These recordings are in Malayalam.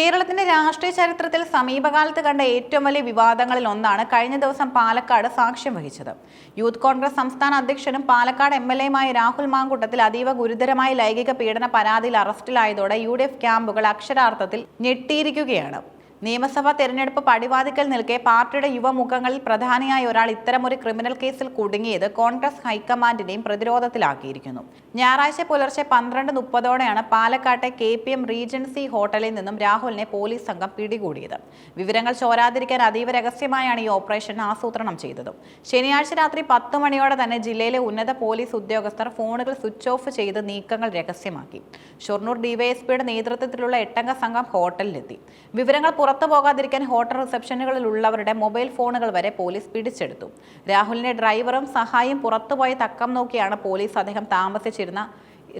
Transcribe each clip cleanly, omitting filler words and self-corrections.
കേരളത്തിന്റെ രാഷ്ട്രീയ ചരിത്രത്തിൽ സമീപകാലത്ത് കണ്ട ഏറ്റവും വലിയ വിവാദങ്ങളിൽ ഒന്നാണ് കഴിഞ്ഞ ദിവസം പാലക്കാട് സാക്ഷ്യം വഹിച്ചത്. യൂത്ത് കോൺഗ്രസ് സംസ്ഥാന അധ്യക്ഷനും പാലക്കാട് എംഎൽഎയുമായ രാഹുൽ മാങ്കൂട്ടത്തിൽ അതീവ ഗുരുതരമായ ലൈംഗിക പീഡന പരാതിയിൽ അറസ്റ്റിലായതോടെ യുഡിഎഫ് ക്യാമ്പുകൾ അക്ഷരാർത്ഥത്തിൽ ഞെട്ടിയിരിക്കുകയാണ്. നിയമസഭാ തെരഞ്ഞെടുപ്പ് പടിവാതിക്കൽ നിൽക്കെ പാർട്ടിയുടെ യുവമുഖങ്ങളിൽ പ്രധാനിയായ ഒരാൾ ഇത്തരമൊരു ക്രിമിനൽ കേസിൽ കുടുങ്ങിയത് കോൺഗ്രസ് ഹൈക്കമാൻഡിനെയും പ്രതിരോധത്തിലാക്കിയിരിക്കുന്നു. ഞായറാഴ്ച പുലർച്ചെ 12:30ഓടെയാണ് പാലക്കാട്ടെ KPM റീജൻസി ഹോട്ടലിൽ നിന്നും രാഹുലിനെ പോലീസ് സംഘം പിടികൂടിയത്. വിവരങ്ങൾ ചോരാതിരിക്കാൻ അതീവ രഹസ്യമായാണ് ഈ ഓപ്പറേഷൻ ആസൂത്രണം ചെയ്തത്. ശനിയാഴ്ച രാത്രി 10 മണിയോടെ തന്നെ ജില്ലയിലെ ഉന്നത പോലീസ് ഉദ്യോഗസ്ഥർ ഫോണുകൾ സ്വിച്ച് ഓഫ് ചെയ്ത് നീക്കങ്ങൾ രഹസ്യമാക്കി. ഷൊർണൂർ ഡിവൈഎസ്പിയുടെ നേതൃത്വത്തിലുള്ള 8-അംഗ സംഘം ഹോട്ടലിലെത്തി. വിവരങ്ങൾ പുറത്തു പോകാതിരിക്കാൻ ഹോട്ടൽ റിസപ്ഷനുകളിലുള്ളവരുടെ മൊബൈൽ ഫോണുകൾ വരെ പോലീസ് പിടിച്ചെടുത്തു. രാഹുലിന്റെ ഡ്രൈവറും സഹായിയും പുറത്തുപോയ തക്കം നോക്കിയാണ് പോലീസ് അദ്ദേഹം താമസിച്ചിരുന്ന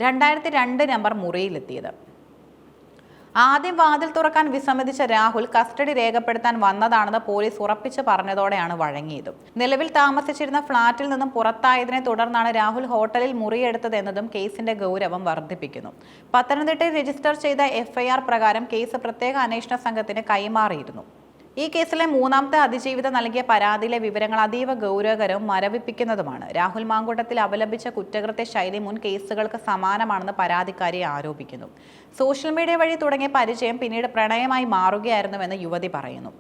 2002 നമ്പർ മുറിയിലെത്തിയത്. ആദ്യം വാതിൽ തുറക്കാൻ വിസമ്മതിച്ച രാഹുൽ കസ്റ്റഡി രേഖപ്പെടുത്താൻ വന്നതാണെന്ന് പോലീസ് ഉറപ്പിച്ചു പറഞ്ഞതോടെയാണ് വഴങ്ങിയത്. നിലവിൽ താമസിച്ചിരുന്ന ഫ്ളാറ്റിൽ നിന്നും പുറത്തായതിനെ തുടർന്നാണ് രാഹുൽ ഹോട്ടലിൽ മുറിയെടുത്തതെന്നതും കേസിന്റെ ഗൗരവം വർദ്ധിപ്പിക്കുന്നു. പത്തനംതിട്ടയിൽ രജിസ്റ്റർ ചെയ്ത FIR പ്രകാരം കേസ് പ്രത്യേക അന്വേഷണ സംഘത്തിന് കൈമാറിയിരുന്നു. ഈ കേസിലെ മൂന്നാമത്തെ അതിജീവിത നൽകിയ പരാതിയിലെ വിവരങ്ങൾ അതീവ ഗൗരവകരവും മരവിപ്പിക്കുന്നതുമാണ്. രാഹുൽ മാങ്കൂട്ടത്തിൽ അവലംബിച്ച കുറ്റകൃത്യ ശൈലി മുൻ കേസുകൾക്ക് സമാനമാണെന്ന് പരാതിക്കാരി ആരോപിക്കുന്നു. സോഷ്യൽ മീഡിയ വഴി തുടങ്ങിയ പരിചയം പിന്നീട് പ്രണയമായി മാറുകയായിരുന്നുവെന്ന് യുവതി പറയുന്നു.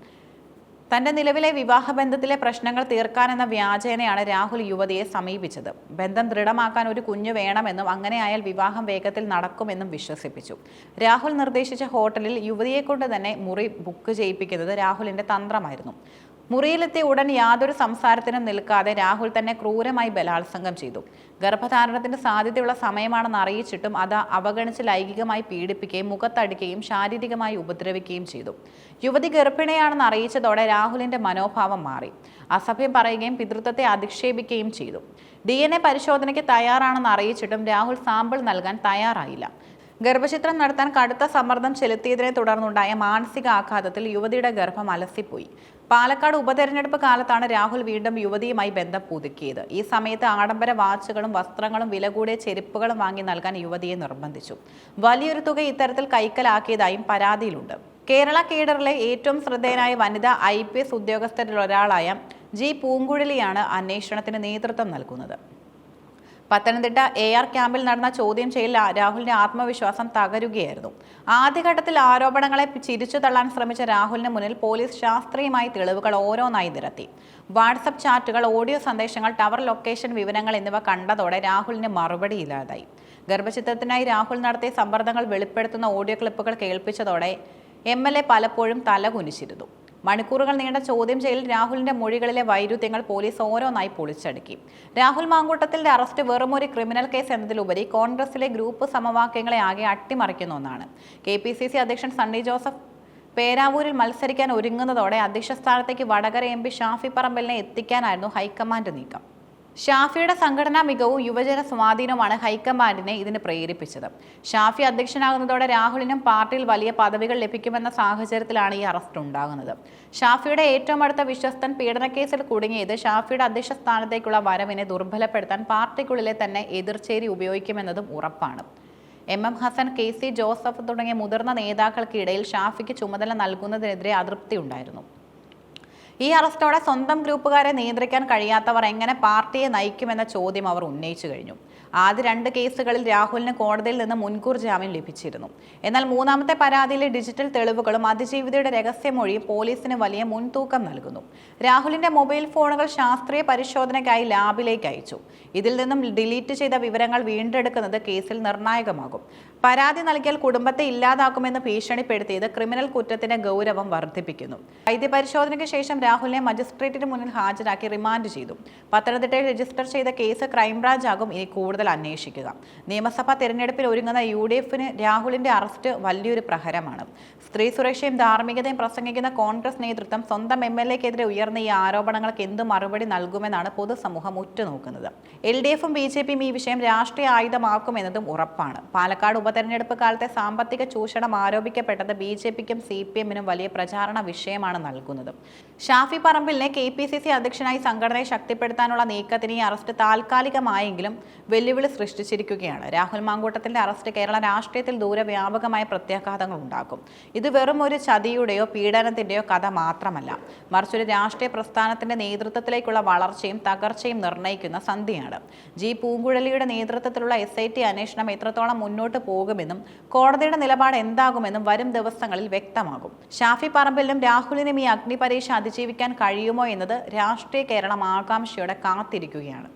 തന്റെ നിലവിലെ വിവാഹബന്ധത്തിലെ പ്രശ്നങ്ങൾ തീർക്കാനെന്ന വ്യാജേനയാണ് രാഹുൽ യുവതിയെ സമീപിച്ചത്. ബന്ധം ദൃഢമാക്കാൻ ഒരു കുഞ്ഞു വേണമെന്നും അങ്ങനെയായാൽ വിവാഹം വേഗത്തിൽ നടക്കുമെന്നും വിശ്വസിപ്പിച്ചു. രാഹുൽ നിർദ്ദേശിച്ച ഹോട്ടലിൽ യുവതിയെക്കൊണ്ട് തന്നെ മുറി ബുക്ക് ചെയ്യിപ്പിക്കുന്നത് രാഹുലിന്റെ തന്ത്രമായിരുന്നു. മുറിയിലെത്തിയ ഉടൻ യാതൊരു സംസാരത്തിനും നിൽക്കാതെ രാഹുൽ തന്നെ ക്രൂരമായി ബലാത്സംഗം ചെയ്തു. ഗർഭധാരണത്തിന് സാധ്യതയുള്ള സമയമാണെന്ന് അറിയിച്ചിട്ടും അത് അവഗണിച്ച് ലൈംഗികമായി പീഡിപ്പിക്കുകയും മുഖത്തടിക്കുകയും ശാരീരികമായി ഉപദ്രവിക്കുകയും ചെയ്തു. യുവതി ഗർഭിണിയാണെന്ന് അറിയിച്ചതോടെ രാഹുലിന്റെ മനോഭാവം മാറി. അസഭ്യം പറയുകയും പിതൃത്വത്തെ അധിക്ഷേപിക്കുകയും ചെയ്തു. DNA പരിശോധനയ്ക്ക് തയ്യാറാണെന്ന് അറിയിച്ചിട്ടും രാഹുൽ സാമ്പിൾ നൽകാൻ തയ്യാറായില്ല. ഗർഭചിത്രം നടത്താൻ കടുത്ത സമ്മർദ്ദം ചെലുത്തിയതിനെ തുടർന്നുണ്ടായ മാനസിക ആഘാതത്തിൽ യുവതിയുടെ ഗർഭം അലസിപ്പോയി. പാലക്കാട് ഉപതെരഞ്ഞെടുപ്പ് കാലത്താണ് രാഹുൽ വീണ്ടും യുവതിയുമായി ബന്ധം പുതുക്കിയത്. ഈ സമയത്ത് ആഡംബര വാച്ചുകളും വസ്ത്രങ്ങളും വില കൂടിയ ചെരുപ്പുകളും വാങ്ങി നൽകാൻ യുവതിയെ നിർബന്ധിച്ചു. വലിയൊരു തുക ഇത്തരത്തിൽ കൈക്കലാക്കിയതായും പരാതിയിലുണ്ട്. കേരള കേഡറിലെ ഏറ്റവും ശ്രദ്ധേയനായ വനിതാ IPS ഉദ്യോഗസ്ഥരിലൊരാളായ G പൂങ്കുഴലിയാണ് അന്വേഷണത്തിന് നേതൃത്വം നൽകുന്നത്. പത്തനംതിട്ട AR ക്യാമ്പിൽ നടന്ന ചോദ്യം ചെയ്യൽ രാഹുലിന്റെ ആത്മവിശ്വാസം തകരുകയായിരുന്നു. ആദ്യഘട്ടത്തിൽ ആരോപണങ്ങളെ ചിരിച്ചു തള്ളാൻ ശ്രമിച്ച രാഹുലിന് മുന്നിൽ പോലീസ് ശാസ്ത്രീയമായി തെളിവുകൾ ഓരോന്നായി നിരത്തി. വാട്സപ്പ് ചാറ്റുകൾ, ഓഡിയോ സന്ദേശങ്ങൾ, ടവർ ലൊക്കേഷൻ വിവരങ്ങൾ എന്നിവ കണ്ടതോടെ രാഹുലിന് മറുപടിയില്ലാതായി. ഗർഭചിത്രത്തിനായി രാഹുൽ നടത്തിയ സമ്മർദ്ദങ്ങൾ വെളിപ്പെടുത്തുന്ന ഓഡിയോ ക്ലിപ്പുകൾ കേൾപ്പിച്ചതോടെ MLA പലപ്പോഴും തലകുനിച്ചിരുന്നു. മണിക്കൂറുകൾ നീണ്ട ചോദ്യം ചെയ്യലിൽ രാഹുലിന്റെ മൊഴികളിലെ വൈരുദ്ധ്യങ്ങൾ പോലീസ് ഓരോന്നായി പൊളിച്ചടുക്കി. രാഹുൽ മാങ്കൂട്ടത്തിന്റെ അറസ്റ്റ് വെറുമൊരു ക്രിമിനൽ കേസ് എന്നതിലുപരി കോൺഗ്രസിലെ ഗ്രൂപ്പ് സമവാക്യങ്ങളെ ആകെ അട്ടിമറിക്കുന്ന ഒന്നാണ്. KPCC അധ്യക്ഷൻ സണ്ണി ജോസഫ് പേരാവൂരിൽ മത്സരിക്കാൻ ഒരുങ്ങുന്നതോടെ അധ്യക്ഷ സ്ഥാനത്തേക്ക് വടകര MP ഷാഫി പറമ്പലിനെ എത്തിക്കാനായിരുന്നു ഹൈക്കമാൻഡ് നീക്കം. ഷാഫിയുടെ സംഘടനാ മികവും യുവജന സ്വാധീനവുമാണ് ഹൈക്കമാൻഡിനെ ഇതിന് പ്രേരിപ്പിച്ചത്. ഷാഫി അധ്യക്ഷനാകുന്നതോടെ രാഹുലിനും പാർട്ടിയിൽ വലിയ പദവികൾ ലഭിക്കുമെന്ന സാഹചര്യത്തിലാണ് ഈ അറസ്റ്റ് ഉണ്ടാകുന്നത്. ഷാഫിയുടെ ഏറ്റവും അടുത്ത വിശ്വസ്തൻ പീഡനക്കേസിൽ കുടുങ്ങിയത് ഷാഫിയുടെ അധ്യക്ഷ സ്ഥാനത്തേക്കുള്ള വരവിനെ ദുർബലപ്പെടുത്താൻ പാർട്ടിക്കുള്ളിലെ തന്നെ എതിർചേരി ഉപയോഗിക്കുമെന്നതും ഉറപ്പാണ്. MM ഹസൻ, KC ജോസഫ് തുടങ്ങിയ മുതിർന്ന നേതാക്കൾക്കിടയിൽ ഷാഫിക്ക് ചുമതല നൽകുന്നതിനെതിരെ അതൃപ്തി ഉണ്ടായിരുന്നു. ഈ അറസ്റ്റോടെ സ്വന്തം ഗ്രൂപ്പുകാരെ നിയന്ത്രിക്കാൻ കഴിയാത്തവർ എങ്ങനെ പാർട്ടിയെ നയിക്കുമെന്ന ചോദ്യം അവർ ഉന്നയിച്ചു കഴിഞ്ഞു. ആദ്യ 2 കേസുകളിൽ രാഹുലിന് കോടതിയിൽ നിന്ന് മുൻകൂർ ജാമ്യം ലഭിച്ചിരുന്നു. എന്നാൽ മൂന്നാമത്തെ പരാതിയിലെ ഡിജിറ്റൽ തെളിവുകളും അതിജീവിതയുടെ രഹസ്യമൊഴിയും പോലീസിന് വലിയ മുൻതൂക്കം നൽകുന്നു. രാഹുലിന്റെ മൊബൈൽ ഫോണുകൾ ശാസ്ത്രീയ പരിശോധനയ്ക്കായി ലാബിലേക്ക് അയച്ചു. ഇതിൽ നിന്നും ഡിലീറ്റ് ചെയ്ത വിവരങ്ങൾ വീണ്ടെടുക്കുന്നത് കേസിൽ നിർണായകമാകും. പരാതി നൽകിയാൽ കുടുംബത്തെ ഇല്ലാതാക്കുമെന്ന് ഭീഷണിപ്പെടുത്തിയത് ക്രിമിനൽ കുറ്റത്തിന്റെ ഗൗരവം വർദ്ധിപ്പിക്കുന്നു. വൈദ്യപരിശോധനയ്ക്ക് ശേഷം രാഹുലിനെ മജിസ്ട്രേറ്റിന് മുന്നിൽ ഹാജരാക്കി റിമാൻഡ് ചെയ്തു. പത്തനംതിട്ടയിൽ രജിസ്റ്റർ ചെയ്ത കേസ് ക്രൈംബ്രാഞ്ച് ആകും ഇനി കൂടുതൽ അന്വേഷിക്കുക. നിയമസഭാ തെരഞ്ഞെടുപ്പിൽ ഒരുങ്ങുന്ന UDFന് രാഹുലിന്റെ അറസ്റ്റ് വലിയൊരു പ്രഹരമാണ്. സ്ത്രീ സുരക്ഷയും ധാർമ്മികതയും പ്രസംഗിക്കുന്ന കോൺഗ്രസ് നേതൃത്വം സ്വന്തം MLAക്കെതിരെ ഉയർന്ന ഈ ആരോപണങ്ങൾക്ക് എന്ത് മറുപടി നൽകുമെന്നാണ് പൊതുസമൂഹം ഉറ്റുനോക്കുന്നത്. LDFും BJPയും ഈ വിഷയം രാഷ്ട്രീയ ആയുധമാക്കുമെന്നതും ഉറപ്പാണ്. പാലക്കാട് ഉപതെരഞ്ഞെടുപ്പ് കാലത്തെ സാമ്പത്തിക ചൂഷണം ആരോപിക്കപ്പെട്ടത് BJPക്കും CPMനും വലിയ പ്രചാരണ വിഷയമാണ് നൽകുന്നത്. ഷാഫി പറമ്പിലിനെ KPCC അധ്യക്ഷനായി സംഘടനയെ ശക്തിപ്പെടുത്താനുള്ള നീക്കത്തിന് ഈ അറസ്റ്റ് താൽക്കാലികമായെങ്കിലും വെല്ലുവിളി സൃഷ്ടിച്ചിരിക്കുകയാണ്. രാഹുൽ മാങ്കൂട്ടത്തിന്റെ അറസ്റ്റ് കേരള രാഷ്ട്രീയത്തിൽ ദൂരവ്യാപകമായ പ്രത്യാഘാതങ്ങൾ ഉണ്ടാക്കും. ഇത് വെറും ഒരു ചതിയുടെയോ പീഡനത്തിന്റെയോ കഥ മാത്രമല്ല, മറിച്ചൊരു രാഷ്ട്രീയ പ്രസ്ഥാനത്തിന്റെ നേതൃത്വത്തിലേക്കുള്ള വളർച്ചയും തകർച്ചയും നിർണ്ണയിക്കുന്ന സന്ധിയാണ്. പൂങ്കുഴലിയുടെ നേതൃത്വത്തിലുള്ള SIT അന്വേഷണം എത്രത്തോളം മുന്നോട്ട് പോകുമെന്നും കോടതിയുടെ നിലപാട് എന്താകുമെന്നും വരും ദിവസങ്ങളിൽ വ്യക്തമാകും. ഷാഫി പറമ്പിലിനും രാഹുലിനും ഈ അഗ്നിപരീക്ഷ അതിജീവിക്കാൻ കഴിയുമോ എന്നത് രാഷ്ട്രീയ കേരളം ആകാംക്ഷയോടെ കാത്തിരിക്കുകയാണ്.